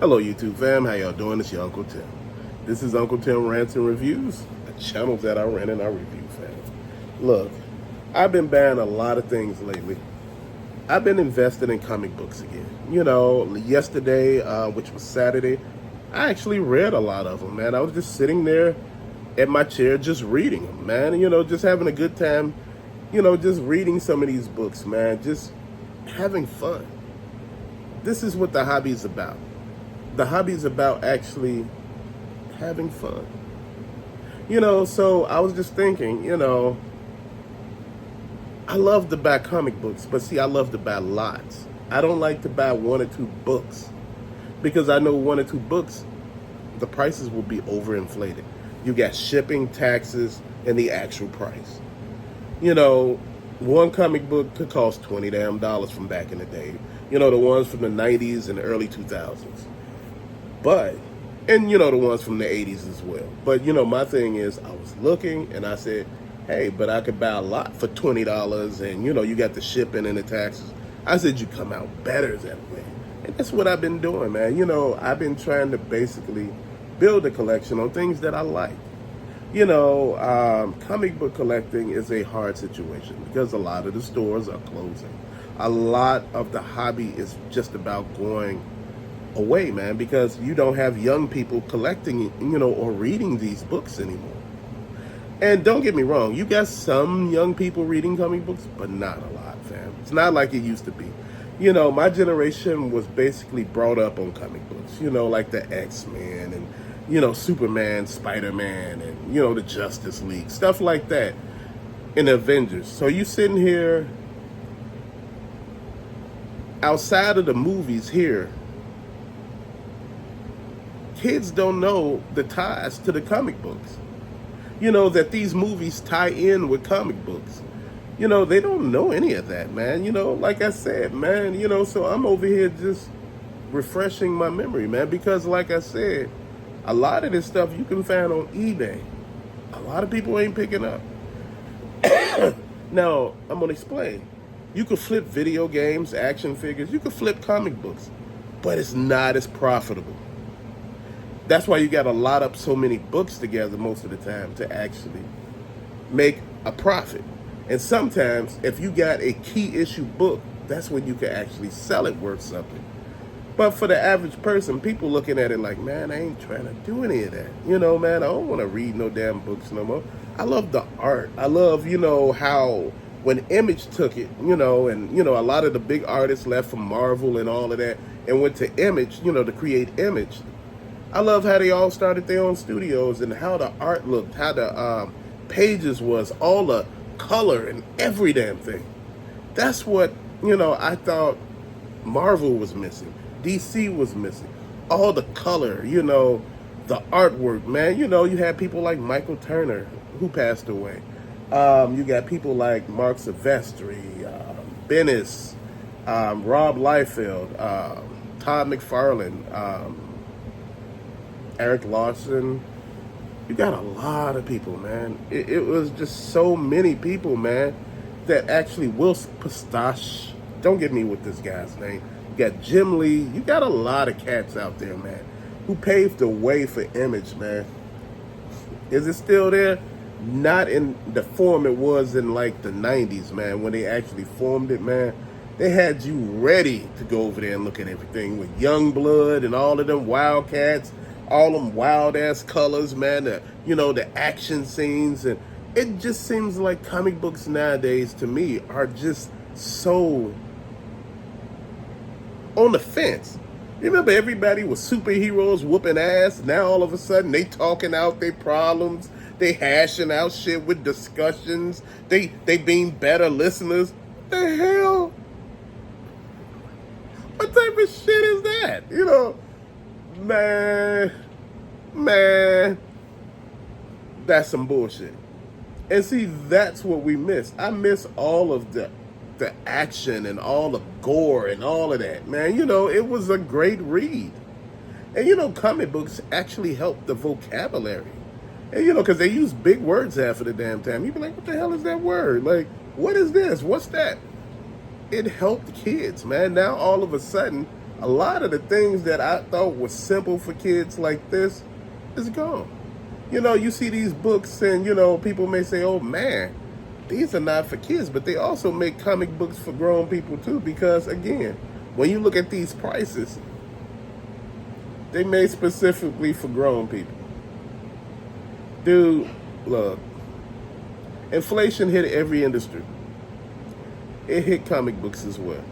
Hello YouTube fam, how y'all doing? It's your Uncle Tim. This is Uncle Tim Rants and Reviews, a channel that I rent and I review, fam. Look, I've been buying a lot of things lately. I've been invested in comic books again. Yesterday, which was Saturday, I actually read a lot of them, man. I was just sitting there at my chair just reading them, man. Just having a good time, just reading some of these books, man. Just having fun. This is what the hobby is about. The hobby is about actually having fun. So I was just thinking, I love to buy comic books, but see, I love to buy lots. I don't like to buy one or two books because I know one or two books, the prices will be overinflated. You got shipping, taxes, and the actual price. One comic book could cost $20 damn from back in the day. The ones from the 90s and the early 2000s. But, and the ones from the 80s as well. But, my thing is, I was looking and I said, hey, but I could buy a lot for $20 and, you got the shipping and the taxes. I said, you come out better that way. And that's what I've been doing, man. I've been trying to basically build a collection on things that I like. Comic book collecting is a hard situation because a lot of the stores are closing. A lot of the hobby is just about going away, man, because you don't have young people collecting, or reading these books anymore. And don't get me wrong, you got some young people reading comic books, but not a lot, fam. It's not like it used to be. My generation was basically brought up on comic books, like the X-Men and, Superman, Spider-Man, and, the Justice League, stuff like that, and Avengers. So you sitting here, outside of the movies here, kids don't know the ties to the comic books. That these movies tie in with comic books. They don't know any of that, man. Like I said, man, so I'm over here just refreshing my memory, man, because like I said, a lot of this stuff you can find on eBay. A lot of people ain't picking up. Now, I'm going to explain. You could flip video games, action figures, you could flip comic books, but it's not as profitable. That's why you got to lot up so many books together most of the time to actually make a profit. And sometimes, if you got a key issue book, that's when you can actually sell it worth something. But for the average person, people looking at it like, man, I ain't trying to do any of that. Man, I don't want to read no damn books no more. I love the art. I love, how when Image took it, and, a lot of the big artists left from Marvel and all of that and went to Image, to create Image. I love how they all started their own studios and how the art looked, how the pages was, all the color and every damn thing. That's what, I thought Marvel was missing. DC was missing. All the color, the artwork, man. You had people like Michael Turner, who passed away. You got people like Mark Silvestri, Bennis, Rob Liefeld, Todd McFarlane, Eric Larson. You got a lot of people, man. It was just so many people, man, that actually Will Pistache. Don't get me with this guy's name. You got Jim Lee. You got a lot of cats out there, man, who paved the way for Image, man. Is it still there? Not in the form it was in like the 90s, man, when they actually formed it, man. They had you ready to go over there and look at everything with Youngblood and all of them Wildcats. All them wild ass colors, man, the action scenes, and it just seems like comic books nowadays to me are just so on the fence. You remember everybody was superheroes whooping ass. Now all of a sudden they talking out their problems, they hashing out shit with discussions, they being better listeners. What the hell? What type of shit is that? Man, that's some bullshit. And see, that's what we miss. I miss all of the action and all the gore and all of that, man. It was a great read. And comic books actually help the vocabulary. And because they use big words half of the damn time. You be like, what the hell is that word? Like, what is this? What's that? It helped kids, man. Now all of a sudden, A lot of the things that I thought was simple for kids like this is gone. You know, you see these books and, you know, people may say, oh man, these are not for kids, but they also make comic books for grown people too, because again, when you look at these prices, they made specifically for grown people. Dude, look, inflation hit every industry. It hit comic books as well.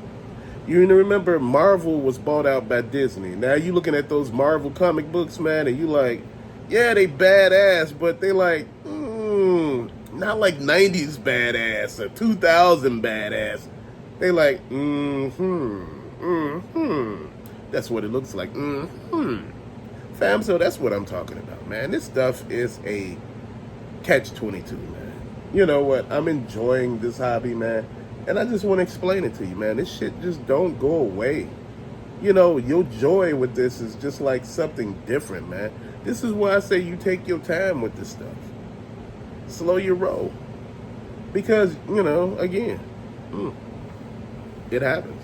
You remember Marvel was bought out by Disney. Now you looking at those Marvel comic books, man, and you like, yeah, they badass, but they like, not like 90s badass or 2000 badass. They like, That's what it looks like. Fam, so that's what I'm talking about, man. This stuff is a catch-22, man. You know what? I'm enjoying this hobby, man. And I just want to explain it to you, man. This shit just don't go away. You know, your joy with this is just like something different, man. This is why I say you take your time with this stuff. Slow your roll. Because, you know, again, it happens.